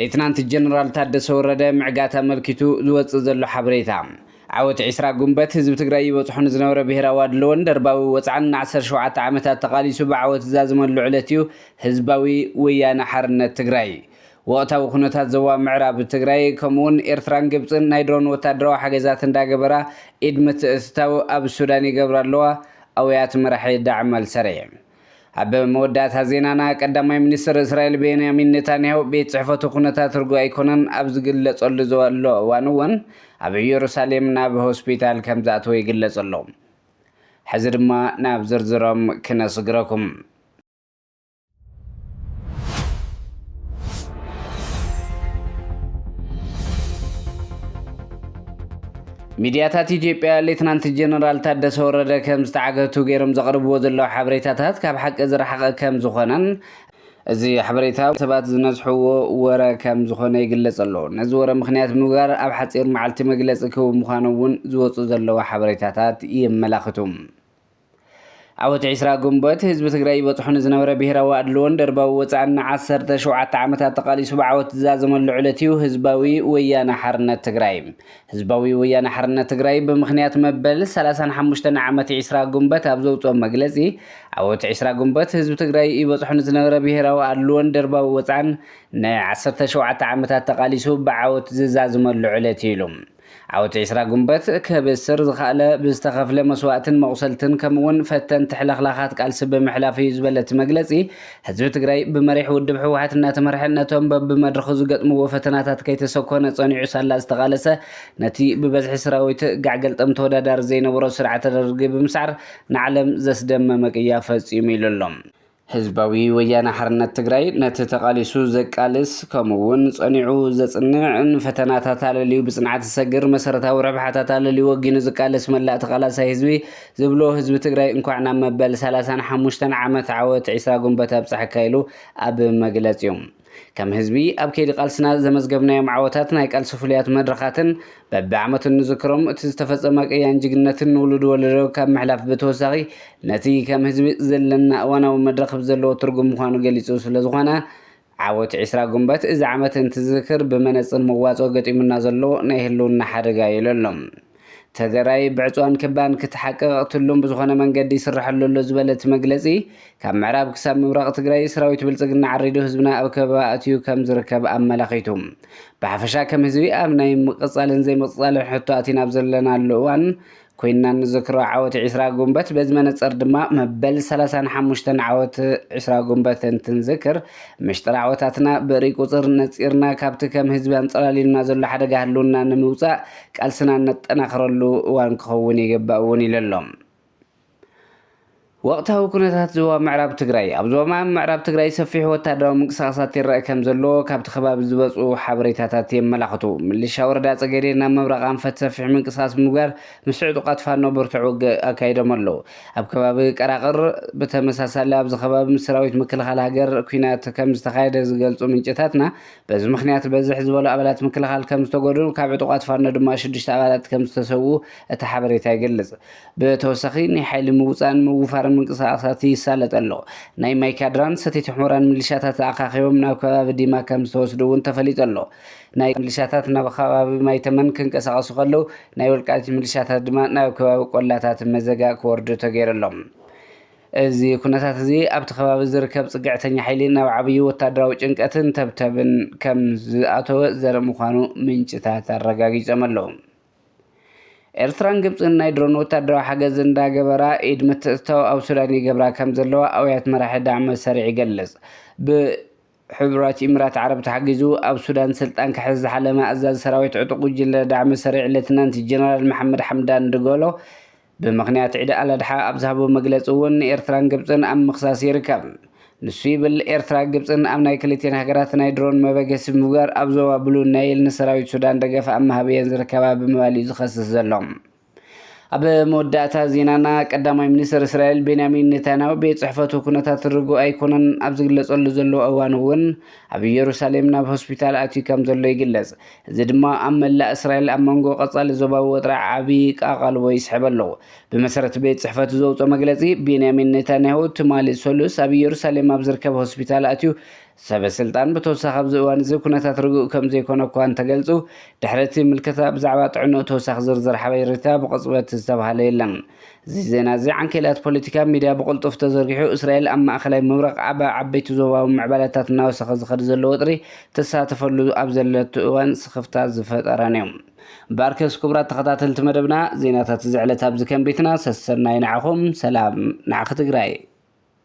ሌትናንት ጀነራል ታደሰ ወረደ ምዕጋታ መልኪቱ ዝወጽእ ዘሎ ሓበሬታ ዓወት 20 ጉንበት ህዝብ ትግራይ ይበጽሑን ዝነበረ ብሄራዊ አድልዎን ደርባዊ ወጽዓን 17 ዓመታት ተቃሊሱ ብዓወት ዝዛዝመሉ ዕለት እዩ ህዝባዊ ወያነ ሓርነት ትግራይ ወቅታዊ ኩነታት ዞባ ምዕራብ ትግራይ ከምኡውን ኤርትራን ግብፅን ናይ ድሮን ወታደራዊ ሓገዛት እንዳገበራ ኢድ ምትእትታው ኣብ ሱዳን ይገብራ ኣለዋ ኣውያት መራሒ ዳዕመል ሰረየ ኣብ መወዳእታ ዜናና ቀዳማይ ሚኒስትር እስራኤል ቤንያሚን ኔታንያሁ ቤት ጽሕፈቱ ኩነታት ርጉእ ኣይኮነን ኣብ ዝግለጸሉ ዘሎ እዋን እውን ኣብ ኢየሩሳሌም ናብ ሆስፒታል ከም ዝኣተወ ይግለጽ ኣሎ። ሕዚ ድማ ናብ ዝርዝሮም ክነስግረኩም። ሚድያታት ኢትዮጵያ ሌትናንት ጀነራል ታደሰ ወረደ ከም ዝተዓገቱ ገይሮም ዘቕርብዎ ዘለዉ ሓበሬታታት ካብ ሓቂ ዝረሓቐ ከም ዝኾነን እዚ ሓበሬታ ሰባት ዝነዝሕዎ ወረ ከም ዝኾነ ይግለጽ ኣሎ። ነዚ ወረ ምክንያት ምግባር ኣብ ሓፂር መዓልቲ መግለፂ ክህቡ ምዃኑ እውን ዝወፁ ዘለዉ ሓበሬታታት የመላኽቱ። ዓወት 20 ጉንበት ህዝቢ ትግራይ ይበጽሑን ዝነበረ ብሄራዊ አድልዎን ደርባዊ ወጽዓን 17 ዓመታት ተቃሊሱ ብዓወት ዝዛዘመሉ ዕለት እዩ ህዝባዊ ወያነ ሓርነት ትግራይ። ህዝባዊ ወያነ ሓርነት ትግራይ ብምክንያት መበል 35 ዓመት 20 ጉንበት ኣብ ዘውፅኦ መግለጺ ዓወት 20 ጉንበት ህዝቢ ትግራይ ይበጽሑን ዝነበረ ብሄራዊ አድልዎን ደርባዊ ወጽዓን 17 ዓመታት ተቃሊሱ ብዓወት ዝዛዘመሉ ዕለት እዩ ኢሉ ዓወት 20 ጉንበት ከብስር ዝኻለ ብዝተኸፍለ መስዋዕትን መቑሰልትን ከምውን ፈተንቲ ሕለኽላኻት ቃልሲ ብምሕላፍ እዩ ዝበለት መግለጺ ህዝቢ ትግራይ ብመሪሕ ውድብ ሕወሓት እናተመርሐ ነቶም በብመድረኹ ዝገጥምዎ ፈተናታት ከይተሰኮነ ጸኒዑ ሳላ ዝተቓለሰ ነቲ ብበዝሒ ሰራዊት ጋዕገልጠም ተወዳዳሪ ዘይነበሮ ስርዓተ ደርጊ ብምስዓር ንዓለም ዘስደመመ ቅያ ፈጺሙ ኢሉ ኣሎ። ህዝባዊ ወያነ ሓርነት ትግራይ ነቲ ተቃሊሱ ዘቃልስ ከምኡውን ጸኒዑ ዘጽንዕን ፈተናታት አለልዩ ብጽንዓት ዝሰግር መሰረታዊ ረብሓታት አለልዩ ወጊኑ ዝቃልስ መላእ ተቃላሳይ ህዝቢ ዝብሎ ህዝቢ ትግራይ እንኳዕ ናብ መበል 35 ዓመት ዓወት 20 ጉንበት ኣብፅሐካ ኢሉ ኣብ መግለፂ እዩ። ከም ህዝቢ ኣብ ከይዲ ቃልስና ዘመዝገብናዮም ዓወታት ናይ ቃልሲ ፍሉያት መድረኻትን በቢዓመቱ ንዝክሮም እቲ ዝተፈጸመ ቅያን ጅግነትን ንውሉድ ወለዶ ካብ ምሕላፍ ብተወሳኺ ነቲ ከም ህዝቢ ዘለና እዋናዊ መድረኽ ብዘለዎ ትርጉም ምዃኑ ገሊጹ ስለ ዝኾነ ዓወት 20 ጉንበት እዚ ዓመት እንትዝክር ብመነጽር መዋጾ ገጢሙና ዘሎ ናይ ህልውና ሓደጋ ኢሉ ኣሎ። ትግራይ ብዕፅዋን ክባን ክትሓቅቕ ትሉም ብዝኾነ መንገዲ ይስራሐሉ ኣሎ ዝበለት መግለጺ ካብ ምዕራብ ክሳብ ምብራቕ ትግራይ ሰራዊት ብልጽግና ዓሪዱ ህዝብና ኣብ ከበባ ኣትዩ ከም ዝርከብ ኣመላኺቱ ብሓፈሻ ከም ህዝቢ ኣብ ናይ ምቕጻልን ዘይምቕጻልን ሕቶ ኣቲና ኣብ ዘለናሉ እዋን ኮይና ንዝክሮ ዓወት 20 ጉንበት በዚ መነጽር ድማ መበል 35 ዓወት 20 ጉንበት እንትንዝክር ምሽጥር ዓወታትና ብርኢ ቁፅር ነፂርና ካብቲ ከም ህዝቢ አንጸላሊልና ዘሎ ሓደጋ ህልውና ንምውፃእ ቃልስና ነጠናኽረሉ እዋን ክኸውን ይግባእ እውን ኢሉ ኣሎ። ወቅታዊ ኩነታት ዞባ ምዕራብ ትግራይ ኣብ ዞባ ምዕራብ ትግራይ ሰፊሕ ወታደራዊ ምንቅስቓሳት ይረአ ከም ዘሎ ካብቲ ከባቢ ዝበፁ ሓበሬታታት የመላኽቱ። ምልሻ ወረዳ ፀገዴ ናብ ምብራቕ ኣንፈት ሰፊሕ ምንቅስቓስ ምግባር ምስ ዕጡቓት ፋኖ ብርቱዕ ውግእ ኣካይዶም ኣለዉ። ኣብ ከባቢ ቀራቕር ብተመሳሳሊ ኣብዚ ከባቢ ምስ ሰራዊት ምክልኻል ሃገር ኩናት ከም ዝተኻየደ ዝገልጹ ምንጭታትና በዚ ምክንያት በዝሕ ዝበሉ ኣባላት ምክልኻል ከም ዝተጎድኡ ካብ ዕጡቓት ፋኖ ድማ 6 ኣባላት ከም ዝተሰውኡ እቲ ሓበሬታ ይገልጽ። ብተወሳኺ ናይ ሓይሊ ምውፃእን ምውፋርን ምንቅስቓሳት ይሳለጥ ኣሎ። ናይ ማይካድራን ሰቲት ሕሙራን ሚሊሻታት ኣኻኺቦም ናብ ከባቢ ዲማ ከም ዝተወስዱ እውን ተፈሊጡ ኣሎ። ናይ ሚሊሻታት ናብ ከባቢ ማይተመን ክንቀሳቐሱ ከለዉ ናይ ወልቃይት ሚሊሻታት ድማ ናብ ከባቢ ቆላታት መዘጋእ ክወርዱ ተገይሮሎም። እዚ ኩነታት እዚ ኣብቲ ከባቢ ዝርከብ ጽግዕተኛ ሓይሊ ናብ ዓብዪ ወታደራዊ ጭንቀትን ተብተብን ከም ዝኣተወ ዘርኢ ምዃኑ ምንጭታት ኣረጋጊፆም ኣለዉ። ኤርትራን ግብፅን ናይ ድሮን ወታደራዊ ሓገዝ እንዳገበራ ኢድ ምትእትታው ኣብ ሱዳን ይገብራ ከም ዘለዋ ኣውያት መራሒ ዳዕመ ሰሪዕ ይገልጽ። ብሕቡራት ኢሚራት ዓረብ ተሓጊዙ ኣብ ሱዳን ስልጣን ክሕዝ ዝሓለመ ኣዛዚ ሰራዊት ዕጡቕ ጉጅለ ዳዕመ ሰሪዕ ሌትናንት ጀነራል መሐመድ ሓምዳን ድጎሎ ብምክንያት ዒድ ኣልኣድሓ ኣብ ዝሃቦ መግለፂ እውን ኤርትራን ግብፅን ኣብ ምኽሳስ ይርከብ። ንሱ ይብል ኤርትራ ግብፅን ኣብ ናይ ክልቴን ሃገራት ናይ ድሮን መበገሲ ምግባር ኣብ ዞባ ብሉ ናይል ንሰራዊት ሱዳን ደገፍ ኣመሃብየን ዝርከባ ብምባል እዩ ዝኸስስ ዘሎ። ኣብ መወዳእታ ዜናና ቀዳማይ ሚኒስትር እስራኤል ቤንያሚን ኔታንያሁ ቤት ጽሕፈቱ ኩነታት ርጉእ ኣይኮነን ኣብ ዝግለጸሉ ዘሎ እዋን እውን ኣብ ኢየሩሳሌም ናብ ሆስፒታል ኣትዩ ከም ዘሎ ይግለጽ። እዚ ድማ ኣብ መላእ እስራኤል ኣብ መንጎ ቀጻሊ ዞባዊ ወጥሪ ዓብዪ ቃቓልቦ ይስሕብ ኣለዎ። ብመሰረት ቤት ጽሕፈቱ ዘውፅኦ መግለጺ ቤንያሚን ኔታንያሁ ትማሊ ሰሉስ ኣብ ኢየሩሳሌም ኣብ ዝርከብ ሆስፒታል ኣትዩ ሰበስልጣን ብተወሳኺ ኣብዚ እዋን እዚ ኩነታት ርጉእ ከም ዘይኮነ እኳ እንተገልጹ ድሕሪ እቲ ምልከታ ብዛዕባ ጥዕንኡ ተወሳኺ ዝርዝር ሓበሬታ ብቕፅበት ዝተባህለ የለን። እዚ ዜና እዚ ዓንኬላት ፖለቲካ ሚድያ ብቕልጡፍ ተዘርጊሑ እስራኤል ኣብ ማእኸላይ ምብራቕ ዓበይቲ ዞባዊ ምዕባለታት እናወሰኸ ዝኸድ ዘሎ ወጥሪ ተሳተፈሉ ኣብ ዘለቱ እዋን ስኽፍታ ዝፈጠረን እዮም። ባርከስ ክቡራት ተኸታተልቲ መደብና ዜናታት እዚ ዕለት ኣብዚ ከም ቤትና ሰሰናይ ንዓኹም ሰላም ንዓኺ ትግራይ